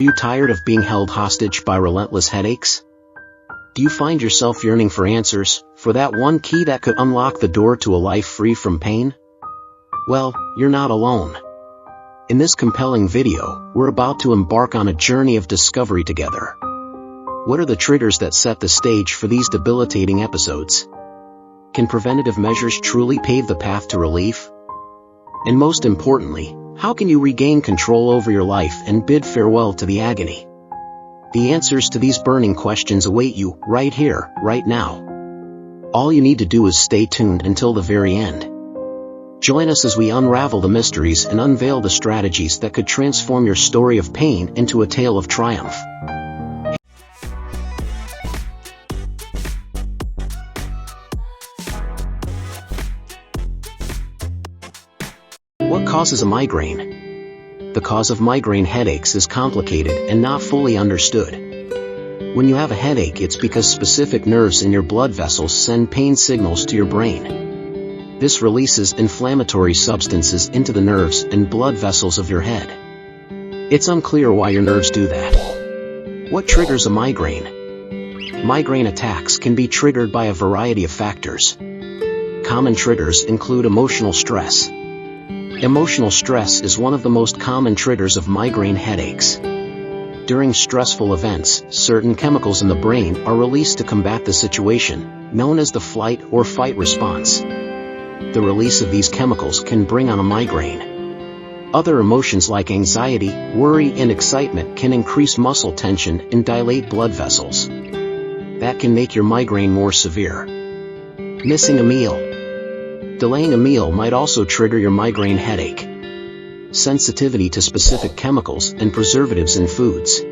Are you tired of being held hostage by relentless headaches? Do you find yourself yearning for answers, for that one key that could unlock the door to a life free from pain? Well, you're not alone. In this compelling video, we're about to embark on a journey of discovery together. What are the triggers that set the stage for these debilitating episodes? Can preventative measures truly pave the path to relief? And most importantly, how can you regain control over your life and bid farewell to the agony? The answers to these burning questions await you, right here, right now. All you need to do is stay tuned until the very end. Join us as we unravel the mysteries and unveil the strategies that could transform your story of pain into a tale of triumph. What causes a migraine? The cause of migraine headaches is complicated and not fully understood. When you have a headache, it's because specific nerves in your blood vessels send pain signals to your brain. This releases inflammatory substances into the nerves and blood vessels of your head. It's unclear why your nerves do that. What triggers a migraine? Migraine attacks can be triggered by a variety of factors. Common triggers include emotional stress. Emotional stress is one of the most common triggers of migraine headaches. During stressful events, certain chemicals in the brain are released to combat the situation, known as the flight or fight response. The release of these chemicals can bring on a migraine. Other emotions like anxiety, worry, and excitement can increase muscle tension and dilate blood vessels. That can make your migraine more severe. Missing a meal. Delaying a meal might also trigger your migraine headache. Sensitivity to specific chemicals and preservatives in foods.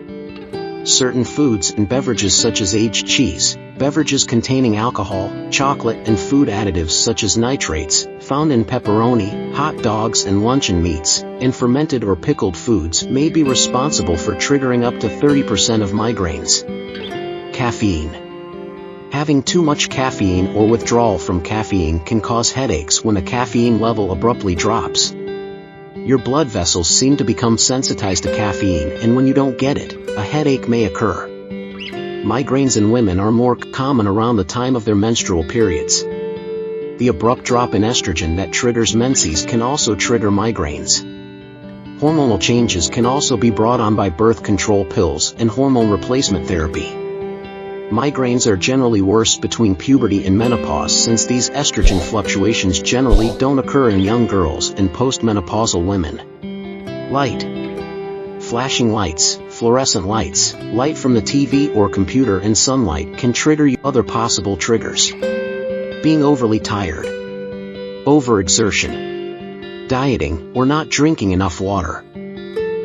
Certain foods and beverages such as aged cheese, beverages containing alcohol, chocolate, and food additives such as nitrates, found in pepperoni, hot dogs, and luncheon meats, and fermented or pickled foods may be responsible for triggering up to 30% of migraines. Caffeine. Having too much caffeine or withdrawal from caffeine can cause headaches when the caffeine level abruptly drops. Your blood vessels seem to become sensitized to caffeine, and when you don't get it, a headache may occur. Migraines in women are more common around the time of their menstrual periods. The abrupt drop in estrogen that triggers menses can also trigger migraines. Hormonal changes can also be brought on by birth control pills and hormone replacement therapy. Migraines are generally worse between puberty and menopause, since these estrogen fluctuations generally don't occur in young girls and postmenopausal women. Light. Flashing lights, fluorescent lights, light from the TV or computer, and sunlight can trigger you. Other possible triggers. Being overly tired. Overexertion. Dieting or not drinking enough water.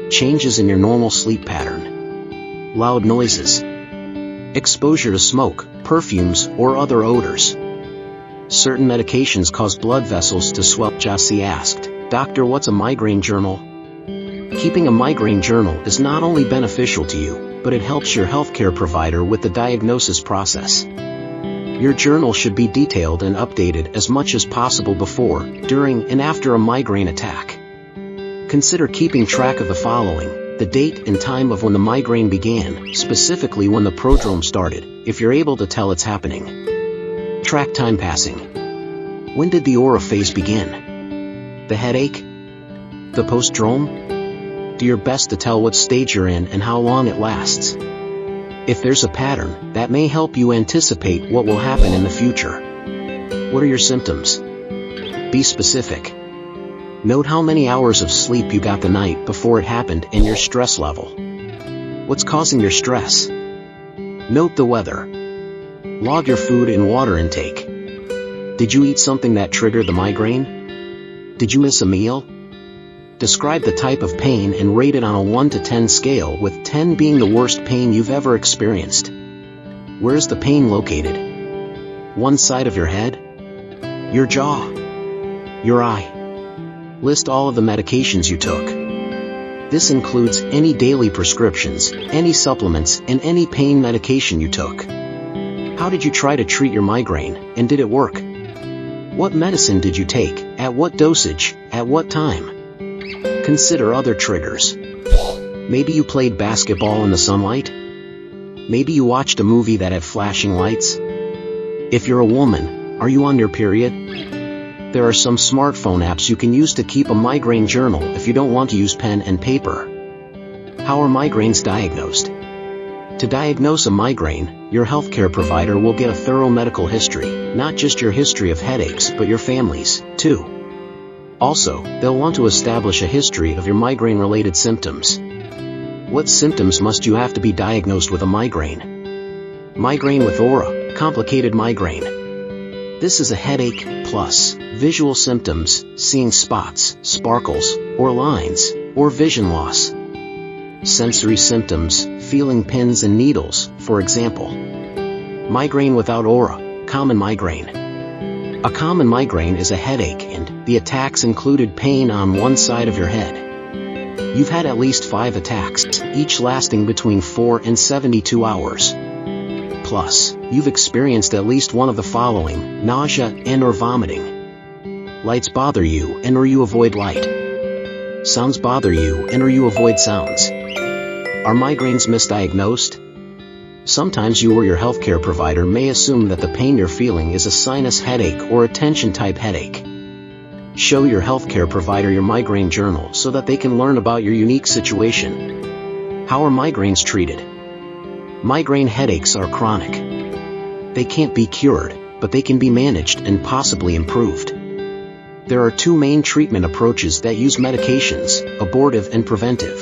Changes in your normal sleep pattern. Loud noises. Exposure to smoke, perfumes, or other odors. Certain medications cause blood vessels to swell. Jassi asked, "Doctor, what's a migraine journal?" Keeping a migraine journal is not only beneficial to you, but it helps your healthcare provider with the diagnosis process. Your journal should be detailed and updated as much as possible before, during, and after a migraine attack. Consider keeping track of the following: the date and time of when the migraine began, specifically when the prodrome started, if you're able to tell it's happening. Track time passing. When did the aura phase begin? The headache? The postdrome? Do your best to tell what stage you're in and how long it lasts. If there's a pattern, that may help you anticipate what will happen in the future. What are your symptoms? Be specific. Note how many hours of sleep you got the night before it happened and your stress level. What's causing your stress? Note the weather. Log your food and water intake. Did you eat something that triggered the migraine? Did you miss a meal? Describe the type of pain and rate it on a 1 to 10 scale, with 10 being the worst pain you've ever experienced. Where's the pain located? One side of your head? Your jaw? Your eye? List all of the medications you took. This includes any daily prescriptions, any supplements, and any pain medication you took. How did you try to treat your migraine, and did it work? What medicine did you take, at what dosage, at what time? Consider other triggers. Maybe you played basketball in the sunlight? Maybe you watched a movie that had flashing lights? If you're a woman, are you on your period? There are some smartphone apps you can use to keep a migraine journal if you don't want to use pen and paper. How are migraines diagnosed? To diagnose a migraine, your healthcare provider will get a thorough medical history, not just your history of headaches but your family's, too. Also, they'll want to establish a history of your migraine-related symptoms. What symptoms must you have to be diagnosed with a migraine? Migraine with aura, complicated migraine. This is a headache, plus visual symptoms, seeing spots, sparkles, or lines, or vision loss. Sensory symptoms, feeling pins and needles, for example. Migraine without aura, common migraine. A common migraine is a headache and the attacks included pain on one side of your head. You've had at least 5 attacks, each lasting between 4 and 72 hours. Plus, you've experienced at least one of the following: nausea and/or vomiting. Lights bother you and/or you avoid light. Sounds bother you and/or you avoid sounds. Are migraines misdiagnosed? Sometimes you or your healthcare provider may assume that the pain you're feeling is a sinus headache or a tension-type headache. Show your healthcare provider your migraine journal so that they can learn about your unique situation. How are migraines treated? Migraine headaches are chronic. They can't be cured, but they can be managed and possibly improved. There are 2 main treatment approaches that use medications: abortive and preventive.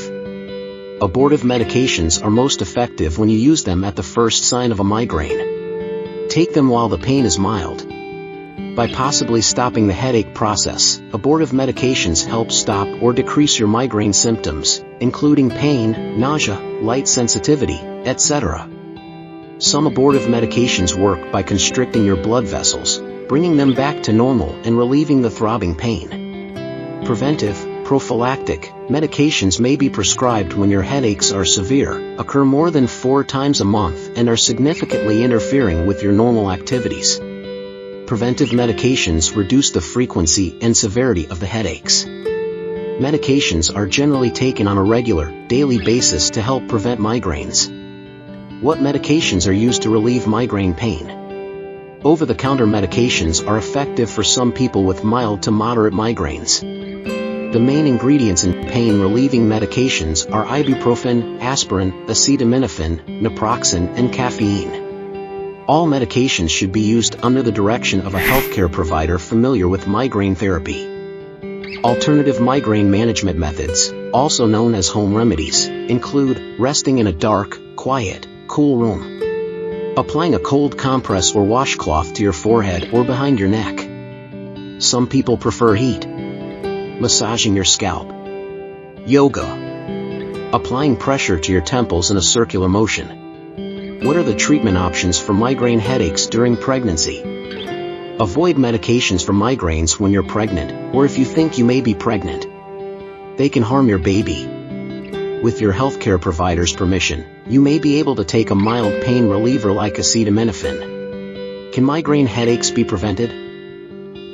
Abortive medications are most effective when you use them at the first sign of a migraine. Take them while the pain is mild. By possibly stopping the headache process, abortive medications help stop or decrease your migraine symptoms, including pain, nausea, light sensitivity, etc. Some abortive medications work by constricting your blood vessels, bringing them back to normal and relieving the throbbing pain. Preventive, prophylactic medications may be prescribed when your headaches are severe, occur more than 4 times a month, and are significantly interfering with your normal activities. Preventive medications reduce the frequency and severity of the headaches. Medications are generally taken on a regular, daily basis to help prevent migraines. What medications are used to relieve migraine pain? Over-the-counter medications are effective for some people with mild to moderate migraines. The main ingredients in pain-relieving medications are ibuprofen, aspirin, acetaminophen, naproxen, and caffeine. All medications should be used under the direction of a healthcare provider familiar with migraine therapy. Alternative migraine management methods, also known as home remedies, include resting in a dark, quiet, cool room, applying a cold compress or washcloth to your forehead or behind your neck. Some people prefer heat. Massaging your scalp. Yoga. Applying pressure to your temples in a circular motion. What are the treatment options for migraine headaches during pregnancy? Avoid medications for migraines when you're pregnant, or if you think you may be pregnant. They can harm your baby. With your healthcare provider's permission, you may be able to take a mild pain reliever like acetaminophen. Can migraine headaches be prevented?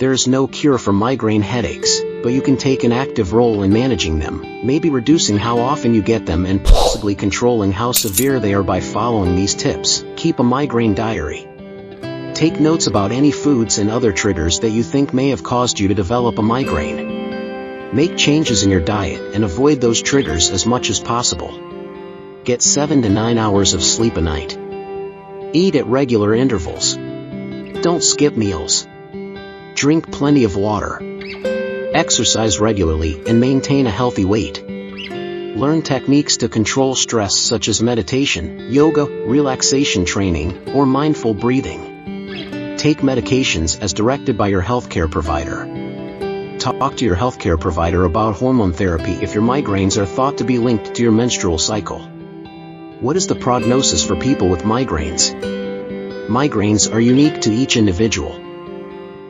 There is no cure for migraine headaches, but you can take an active role in managing them, maybe reducing how often you get them and possibly controlling how severe they are by following these tips. Keep a migraine diary. Take notes about any foods and other triggers that you think may have caused you to develop a migraine. Make changes in your diet and avoid those triggers as much as possible. Get 7 to 9 hours of sleep a night. Eat at regular intervals. Don't skip meals. Drink plenty of water. Exercise regularly and maintain a healthy weight. Learn techniques to control stress such as meditation, yoga, relaxation training, or mindful breathing. Take medications as directed by your healthcare provider. Talk to your healthcare provider about hormone therapy if your migraines are thought to be linked to your menstrual cycle. What is the prognosis for people with migraines? Migraines are unique to each individual.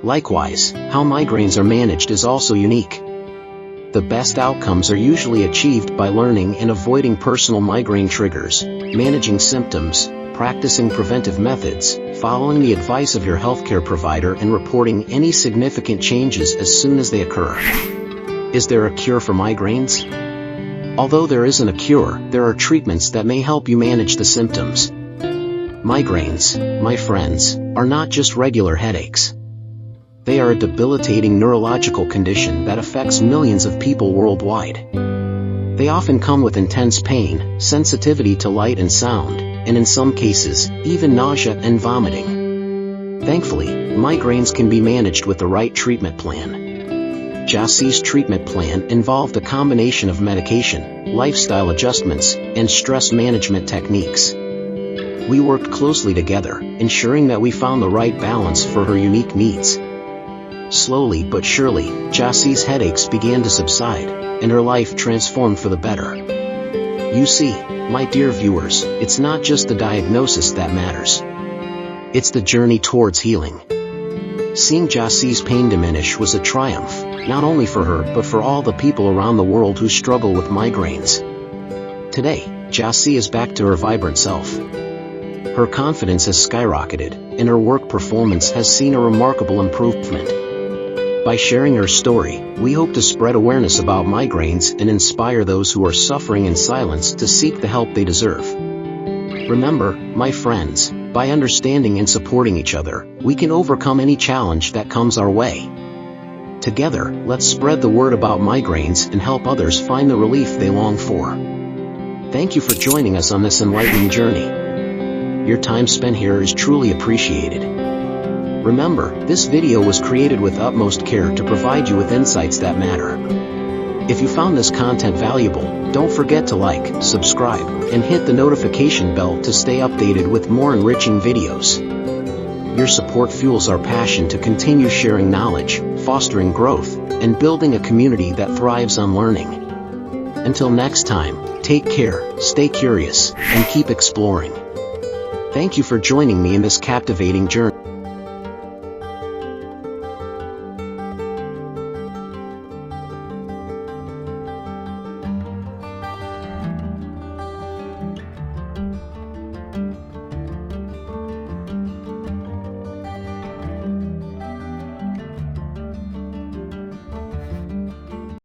Likewise, how migraines are managed is also unique. The best outcomes are usually achieved by learning and avoiding personal migraine triggers, managing symptoms, practicing preventive methods, following the advice of your healthcare provider, and reporting any significant changes as soon as they occur. Is there a cure for migraines? Although there isn't a cure, there are treatments that may help you manage the symptoms. Migraines, my friends, are not just regular headaches. They are a debilitating neurological condition that affects millions of people worldwide. They often come with intense pain, sensitivity to light and sound, and in some cases, even nausea and vomiting. Thankfully, migraines can be managed with the right treatment plan. Jassie's treatment plan involved a combination of medication, lifestyle adjustments, and stress management techniques. We worked closely together, ensuring that we found the right balance for her unique needs. Slowly but surely, Jassie's headaches began to subside, and her life transformed for the better. You see, my dear viewers, it's not just the diagnosis that matters. It's the journey towards healing. Seeing Jassie's pain diminish was a triumph, not only for her but for all the people around the world who struggle with migraines. Today, Jassie is back to her vibrant self. Her confidence has skyrocketed, and her work performance has seen a remarkable improvement. By sharing her story, we hope to spread awareness about migraines and inspire those who are suffering in silence to seek the help they deserve. Remember, my friends, by understanding and supporting each other, we can overcome any challenge that comes our way. Together, let's spread the word about migraines and help others find the relief they long for. Thank you for joining us on this enlightening journey. Your time spent here is truly appreciated. Remember, this video was created with utmost care to provide you with insights that matter. If you found this content valuable, don't forget to like, subscribe, and hit the notification bell to stay updated with more enriching videos. Your support fuels our passion to continue sharing knowledge, fostering growth, and building a community that thrives on learning. Until next time, take care, stay curious, and keep exploring. Thank you for joining me in this captivating journey.